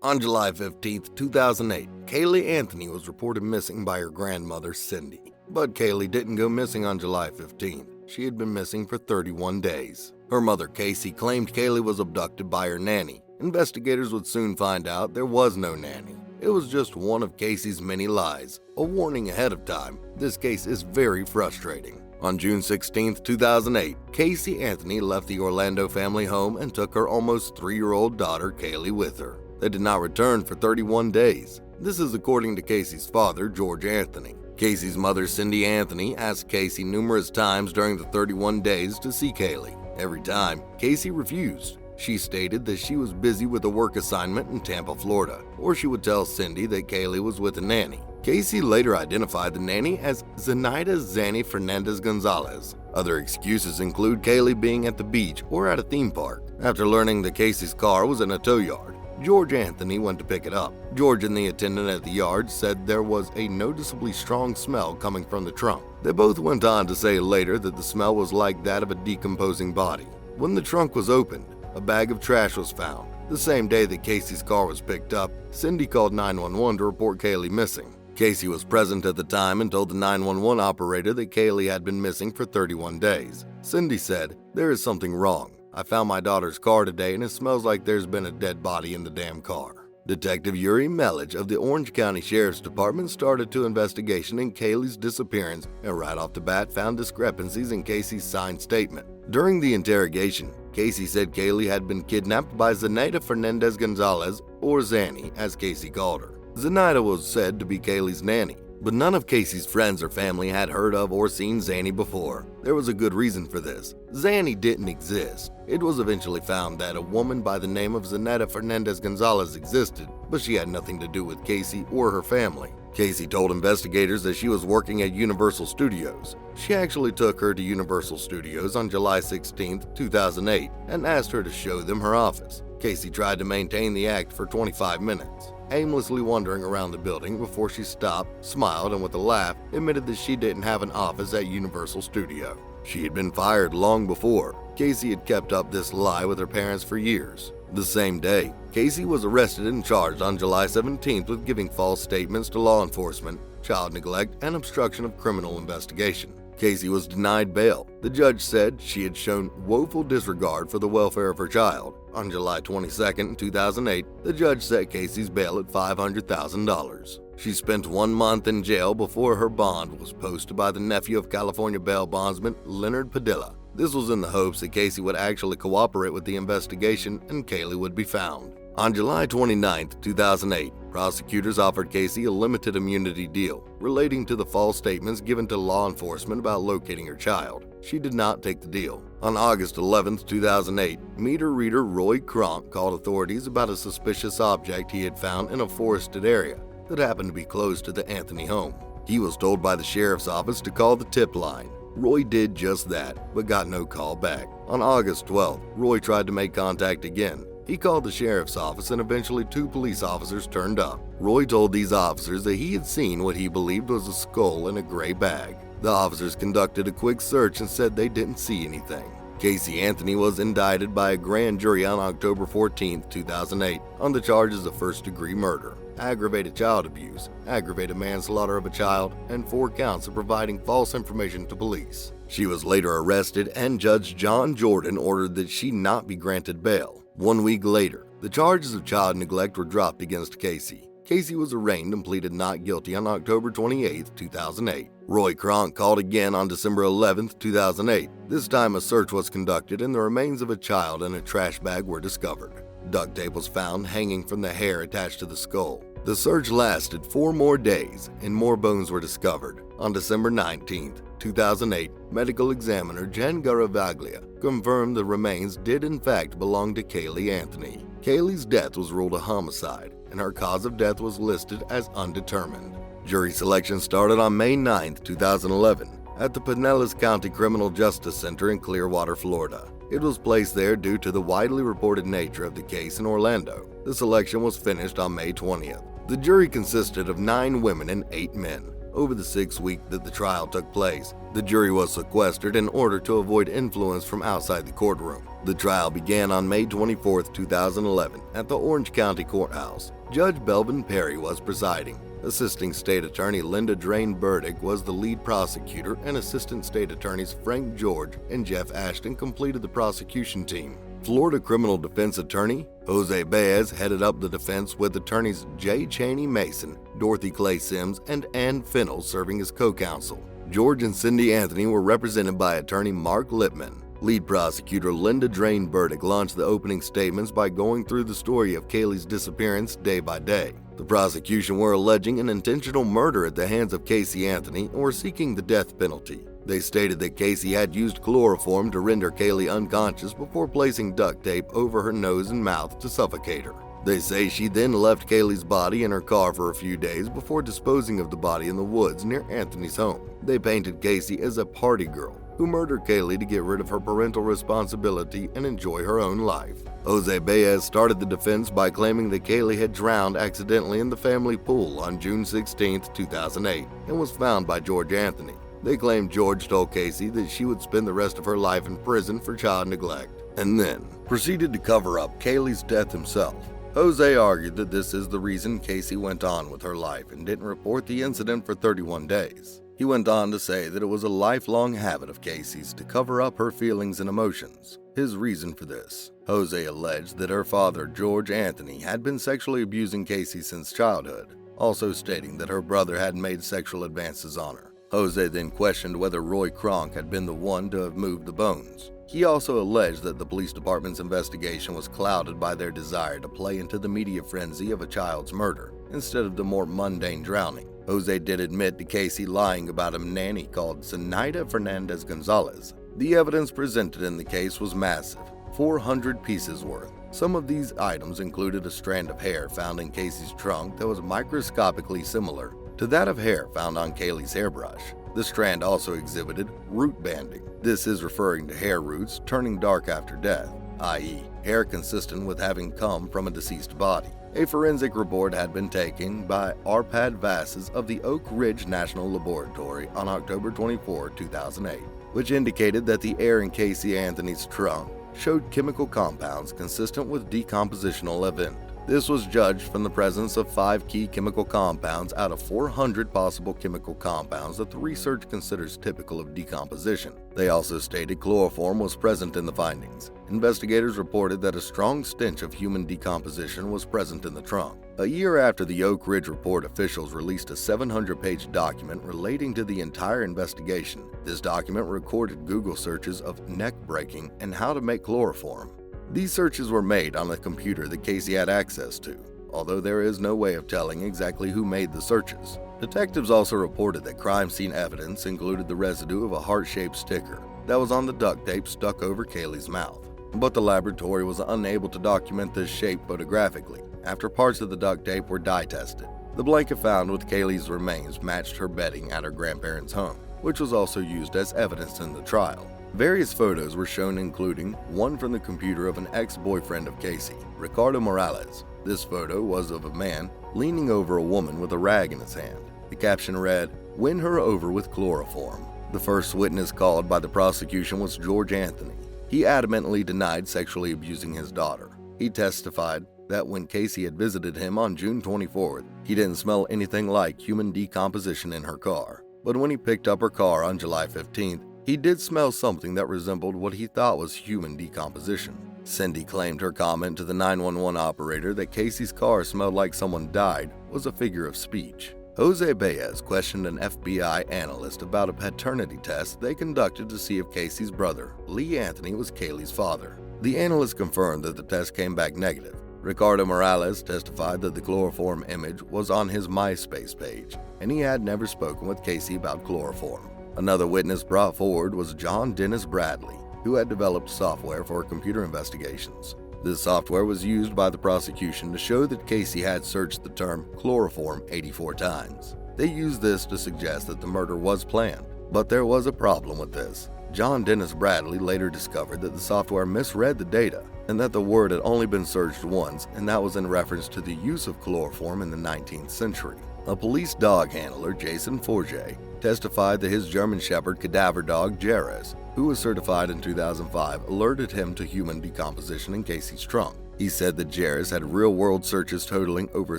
On July 15, 2008, Caylee Anthony was reported missing by her grandmother, Cindy. But Caylee didn't go missing on July 15th. She had been missing for 31 days. Her mother, Casey, claimed Caylee was abducted by her nanny. Investigators would soon find out there was no nanny. It was just one of Casey's many lies. A warning ahead of time, this case is very frustrating. On June 16, 2008, Casey Anthony left the Orlando family home and took her almost 3-year-old daughter, Caylee, with her. They did not return for 31 days. This is according to Casey's father, George Anthony. Casey's mother, Cindy Anthony, asked Casey numerous times during the 31 days to see Caylee. Every time, Casey refused. She stated that she was busy with a work assignment in Tampa, Florida, or she would tell Cindy that Caylee was with a nanny. Casey later identified the nanny as Zenaida Zanny Fernandez Gonzalez. Other excuses include Caylee being at the beach or at a theme park. After learning that Casey's car was in a tow yard, George Anthony went to pick it up. George and the attendant at the yard said there was a noticeably strong smell coming from the trunk. They both went on to say later that the smell was like that of a decomposing body. When the trunk was opened, a bag of trash was found. The same day that Casey's car was picked up, Cindy called 911 to report Caylee missing. Casey was present at the time and told the 911 operator that Caylee had been missing for 31 days. Cindy said, "There is something wrong. I found my daughter's car today and it smells like there's been a dead body in the damn car." Detective Yuri Melich of the Orange County Sheriff's Department started to investigation in Caylee's disappearance and right off the bat found discrepancies in Casey's signed statement. During the interrogation, Casey said Caylee had been kidnapped by Zenaida Fernandez Gonzalez, or Zanny, as Casey called her. Zenaida was said to be Caylee's nanny, but none of Casey's friends or family had heard of or seen Zanny before. There was a good reason for this. Zanny didn't exist. It was eventually found that a woman by the name of Zenaida Fernandez Gonzalez existed, but she had nothing to do with Casey or her family. Casey told investigators that she was working at Universal Studios. She actually took her to Universal Studios on July 16, 2008, and asked her to show them her office. Casey tried to maintain the act for 25 minutes, aimlessly wandering around the building before she stopped, smiled, and with a laugh, admitted that she didn't have an office at Universal Studio. She had been fired long before. Casey had kept up this lie with her parents for years. The same day, Casey was arrested and charged on July 17th with giving false statements to law enforcement, child neglect, and obstruction of criminal investigation. Casey was denied bail. The judge said she had shown woeful disregard for the welfare of her child. On July 22, 2008, the judge set Casey's bail at $500,000. She spent 1 month in jail before her bond was posted by the nephew of California bail bondsman Leonard Padilla. This was in the hopes that Casey would actually cooperate with the investigation and Caylee would be found. On July 29, 2008, prosecutors offered Casey a limited immunity deal relating to the false statements given to law enforcement about locating her child. She did not take the deal. On August 11, 2008, meter reader Roy Kronk called authorities about a suspicious object he had found in a forested area that happened to be close to the Anthony home. He was told by the sheriff's office to call the tip line. Roy did just that, but got no call back. On August 12th, Roy tried to make contact again. He called the sheriff's office and eventually 2 police officers turned up. Roy told these officers that he had seen what he believed was a skull in a gray bag. The officers conducted a quick search and said they didn't see anything. Casey Anthony was indicted by a grand jury on October 14, 2008 on the charges of first-degree murder, aggravated child abuse, aggravated manslaughter of a child, and 4 counts of providing false information to police. She was later arrested and Judge John Jordan ordered that she not be granted bail. 1 week later, the charges of child neglect were dropped against Casey. Casey was arraigned and pleaded not guilty on October 28, 2008. Roy Kronk called again on December 11, 2008. This time a search was conducted and the remains of a child in a trash bag were discovered. Duct tape was found hanging from the hair attached to the skull. The search lasted 4 more days and more bones were discovered. On December 19, 2008, medical examiner Jen Garavaglia confirmed the remains did in fact belong to Caylee Anthony. Caylee's death was ruled a homicide and her cause of death was listed as undetermined. Jury selection started on May 9, 2011 at the Pinellas County Criminal Justice Center in Clearwater, Florida. It was placed there due to the widely reported nature of the case in Orlando. The selection was finished on May 20th. The jury consisted of 9 women and 8 men. Over the 6 weeks that the trial took place, the jury was sequestered in order to avoid influence from outside the courtroom. The trial began on May 24, 2011, at the Orange County Courthouse. Judge Belvin Perry was presiding. Assisting State Attorney Linda Drain Burdick was the lead prosecutor, and Assistant State Attorneys Frank George and Jeff Ashton completed the prosecution team. Florida Criminal Defense Attorney Jose Baez headed up the defense, with attorneys J. Cheney Mason, Dorothy Clay Sims, and Ann Fennell serving as co-counsel. George and Cindy Anthony were represented by attorney Mark Lippman. Lead prosecutor Linda Drain Burdick launched the opening statements by going through the story of Kaylee's disappearance day by day. The prosecution were alleging an intentional murder at the hands of Casey Anthony and were seeking the death penalty. They stated that Casey had used chloroform to render Kaylee unconscious before placing duct tape over her nose and mouth to suffocate her. They say she then left Kaylee's body in her car for a few days before disposing of the body in the woods near Anthony's home. They painted Casey as a party girl who murdered Kaylee to get rid of her parental responsibility and enjoy her own life. Jose Baez started the defense by claiming that Kaylee had drowned accidentally in the family pool on June 16, 2008, and was found by George Anthony. They claimed George told Casey that she would spend the rest of her life in prison for child neglect, and then proceeded to cover up Kaylee's death himself. Jose argued that this is the reason Casey went on with her life and didn't report the incident for 31 days. He went on to say that it was a lifelong habit of Casey's to cover up her feelings and emotions. His reason for this: Jose alleged that her father, George Anthony, had been sexually abusing Casey since childhood, also stating that her brother had made sexual advances on her. Jose then questioned whether Roy Kronk had been the one to have moved the bones. He also alleged that the police department's investigation was clouded by their desire to play into the media frenzy of a child's murder, instead of the more mundane drowning. Jose did admit to Casey lying about a nanny called Zenaida Fernandez Gonzalez. The evidence presented in the case was massive, 400 pieces worth. Some of these items included a strand of hair found in Casey's trunk that was microscopically similar to that of hair found on Kaylee's hairbrush. The strand also exhibited root banding. This is referring to hair roots turning dark after death, i.e., hair consistent with having come from a deceased body. A forensic report had been taken by Arpad Vasses of the Oak Ridge National Laboratory on October 24, 2008, which indicated that the air in Casey Anthony's trunk showed chemical compounds consistent with decompositional event. This was judged from the presence of 5 key chemical compounds out of 400 possible chemical compounds that the research considers typical of decomposition. They also stated chloroform was present in the findings. Investigators reported that a strong stench of human decomposition was present in the trunk. A year after the Oak Ridge report, officials released a 700-page document relating to the entire investigation. This document recorded Google searches of neck breaking and how to make chloroform. These searches were made on a computer that Casey had access to, although there is no way of telling exactly who made the searches. Detectives also reported that crime scene evidence included the residue of a heart-shaped sticker that was on the duct tape stuck over Kaylee's mouth, but the laboratory was unable to document this shape photographically after parts of the duct tape were dye tested. The blanket found with Kaylee's remains matched her bedding at her grandparents' home, which was also used as evidence in the trial. Various photos were shown, including one from the computer of an ex-boyfriend of Casey, Ricardo Morales. This photo was of a man leaning over a woman with a rag in his hand. The caption read, "Win her over with chloroform." The first witness called by the prosecution was George Anthony. He adamantly denied sexually abusing his daughter. He testified that when Casey had visited him on June 24th, he didn't smell anything like human decomposition in her car. But when he picked up her car on July 15th, he did smell something that resembled what he thought was human decomposition. Cindy claimed her comment to the 911 operator that Casey's car smelled like someone died was a figure of speech. Jose Baez questioned an FBI analyst about a paternity test they conducted to see if Casey's brother, Lee Anthony, was Kaylee's father. The analyst confirmed that the test came back negative. Ricardo Morales testified that the chloroform image was on his MySpace page, and he had never spoken with Casey about chloroform. Another witness brought forward was John Dennis Bradley, who had developed software for computer investigations. This software was used by the prosecution to show that Casey had searched the term chloroform 84 times. They used this to suggest that the murder was planned, but there was a problem with this. John Dennis Bradley later discovered that the software misread the data and that the word had only been searched once, and that was in reference to the use of chloroform in the 19th century. A police dog handler, Jason Forget, testified that his German Shepherd cadaver dog, Jerez, who was certified in 2005, alerted him to human decomposition in Casey's trunk. He said that Jerez had real-world searches totaling over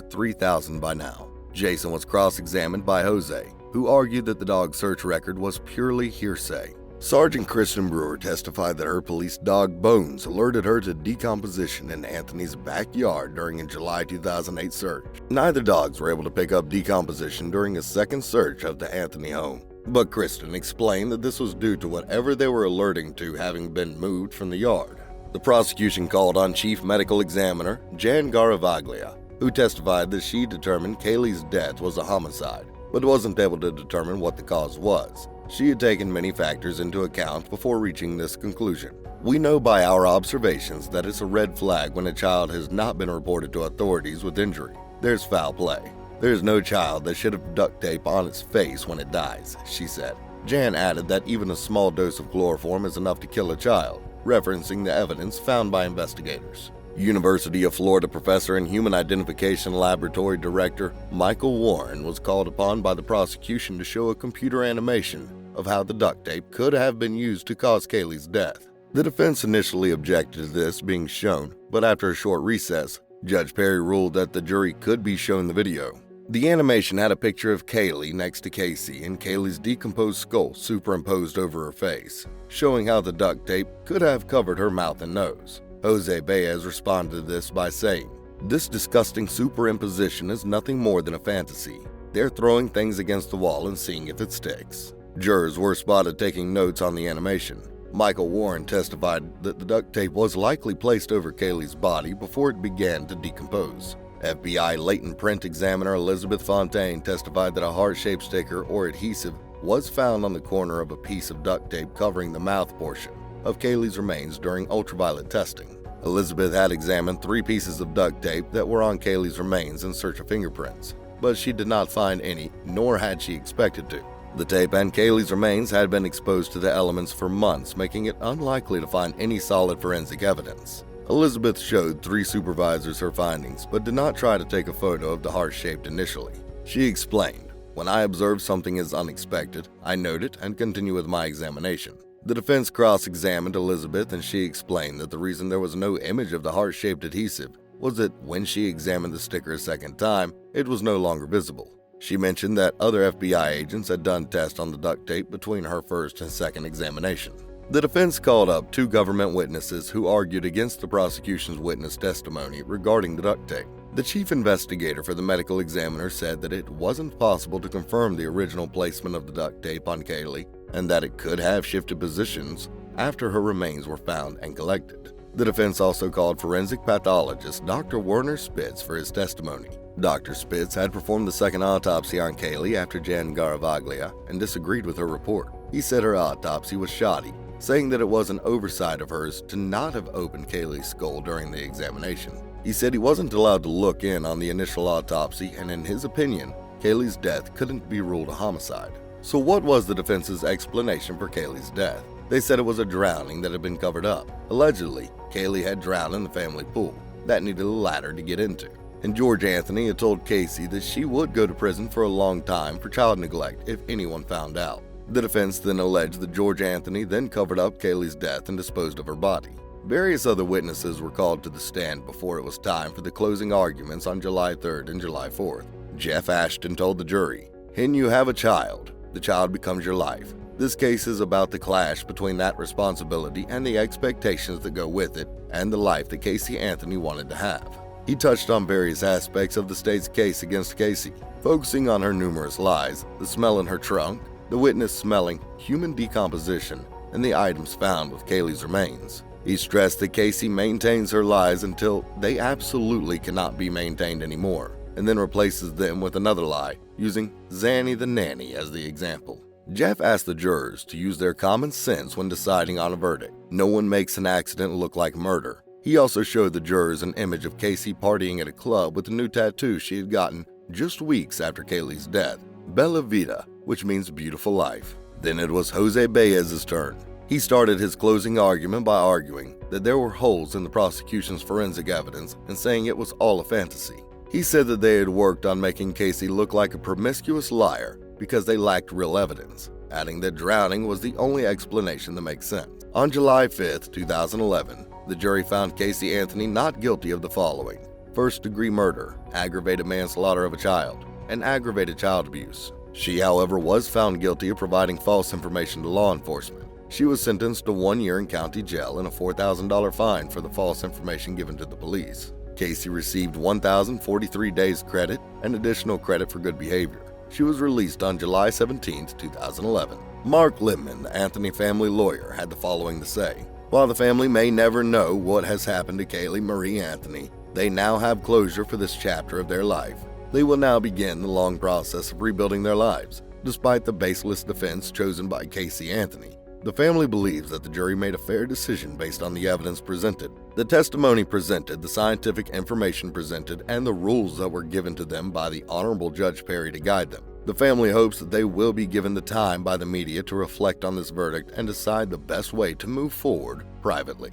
3,000 by now. Jason was cross-examined by Jose, who argued that the dog's search record was purely hearsay. Sergeant Kristen Brewer testified that her police dog Bones alerted her to decomposition in Anthony's backyard during a July 2008 search. Neither dogs were able to pick up decomposition during a second search of the Anthony home, but Kristen explained that this was due to whatever they were alerting to having been moved from the yard. The prosecution called on Chief Medical Examiner Jan Garavaglia, who testified that she determined Kaylee's death was a homicide, but wasn't able to determine what the cause was. She had taken many factors into account before reaching this conclusion. We know by our observations that it's a red flag when a child has not been reported to authorities with injury. There's foul play. There's no child that should have duct tape on its face when it dies, she said. Jan added that even a small dose of chloroform is enough to kill a child, referencing the evidence found by investigators. University of Florida professor and Human Identification Laboratory Director Michael Warren was called upon by the prosecution to show a computer animation of how the duct tape could have been used to cause Kaylee's death. The defense initially objected to this being shown, but after a short recess, Judge Perry ruled that the jury could be shown the video. The animation had a picture of Kaylee next to Casey and Kaylee's decomposed skull superimposed over her face, showing how the duct tape could have covered her mouth and nose. Jose Baez responded to this by saying, "This disgusting superimposition is nothing more than a fantasy. They're throwing things against the wall and seeing if it sticks." Jurors were spotted taking notes on the animation. Michael Warren testified that the duct tape was likely placed over Kaylee's body before it began to decompose. FBI latent print examiner Elizabeth Fontaine testified that a heart-shaped sticker or adhesive was found on the corner of a piece of duct tape covering the mouth portion of Kaylee's remains during ultraviolet testing. Elizabeth had examined 3 pieces of duct tape that were on Kaylee's remains in search of fingerprints, but she did not find any, nor had she expected to. The tape and Kaylee's remains had been exposed to the elements for months, making it unlikely to find any solid forensic evidence. Elizabeth showed 3 supervisors her findings, but did not try to take a photo of the heart-shaped initially. She explained, "When I observe something as unexpected, I note it and continue with my examination." The defense cross-examined Elizabeth and she explained that the reason there was no image of the heart-shaped adhesive was that when she examined the sticker a second time, it was no longer visible. She mentioned that other FBI agents had done tests on the duct tape between her first and second examination. The defense called up 2 government witnesses who argued against the prosecution's witness testimony regarding the duct tape. The chief investigator for the medical examiner said that it wasn't possible to confirm the original placement of the duct tape on Kaylee and that it could have shifted positions after her remains were found and collected. The defense also called forensic pathologist Dr. Werner Spitz for his testimony. Dr. Spitz had performed the second autopsy on Kaylee after Jan Garavaglia and disagreed with her report. He said her autopsy was shoddy, saying that it was an oversight of hers to not have opened Kaylee's skull during the examination. He said he wasn't allowed to look in on the initial autopsy, and in his opinion, Kaylee's death couldn't be ruled a homicide. So what was the defense's explanation for Kaylee's death? They said it was a drowning that had been covered up. Allegedly, Kaylee had drowned in the family pool that needed a ladder to get into. And George Anthony had told Casey that she would go to prison for a long time for child neglect if anyone found out. The defense then alleged that George Anthony then covered up Kaylee's death and disposed of her body. Various other witnesses were called to the stand before it was time for the closing arguments on July 3rd and July 4th. Jeff Ashton told the jury, "When you have a child, the child becomes your life. This case is about the clash between that responsibility and the expectations that go with it and the life that Casey Anthony wanted to have." He touched on various aspects of the state's case against Casey, focusing on her numerous lies, the smell in her trunk, the witness smelling human decomposition, and the items found with Kaylee's remains. He stressed that Casey maintains her lies until they absolutely cannot be maintained anymore, and then replaces them with another lie, using Zanny the nanny as the example. Jeff asked the jurors to use their common sense when deciding on a verdict. No one makes an accident look like murder. He also showed the jurors an image of Casey partying at a club with a new tattoo she had gotten just weeks after Kaylee's death, Bella Vita, which means beautiful life. Then it was Jose Baez's turn. He started his closing argument by arguing that there were holes in the prosecution's forensic evidence and saying it was all a fantasy. He said that they had worked on making Casey look like a promiscuous liar because they lacked real evidence, adding that drowning was the only explanation that makes sense. On July 5, 2011, the jury found Casey Anthony not guilty of the following: first-degree murder, aggravated manslaughter of a child, and aggravated child abuse. She, however, was found guilty of providing false information to law enforcement. She was sentenced to 1 year in county jail and a $4,000 fine for the false information given to the police. Casey received 1,043 days credit and additional credit for good behavior. She was released on July 17, 2011. Mark Lippman, the Anthony family lawyer, had the following to say: "While the family may never know what has happened to Kaylee Marie Anthony, they now have closure for this chapter of their life. They will now begin the long process of rebuilding their lives, despite the baseless defense chosen by Casey Anthony. The family believes that the jury made a fair decision based on the evidence presented, the testimony presented, the scientific information presented, and the rules that were given to them by the Honorable Judge Perry to guide them. The family hopes that they will be given the time by the media to reflect on this verdict and decide the best way to move forward privately."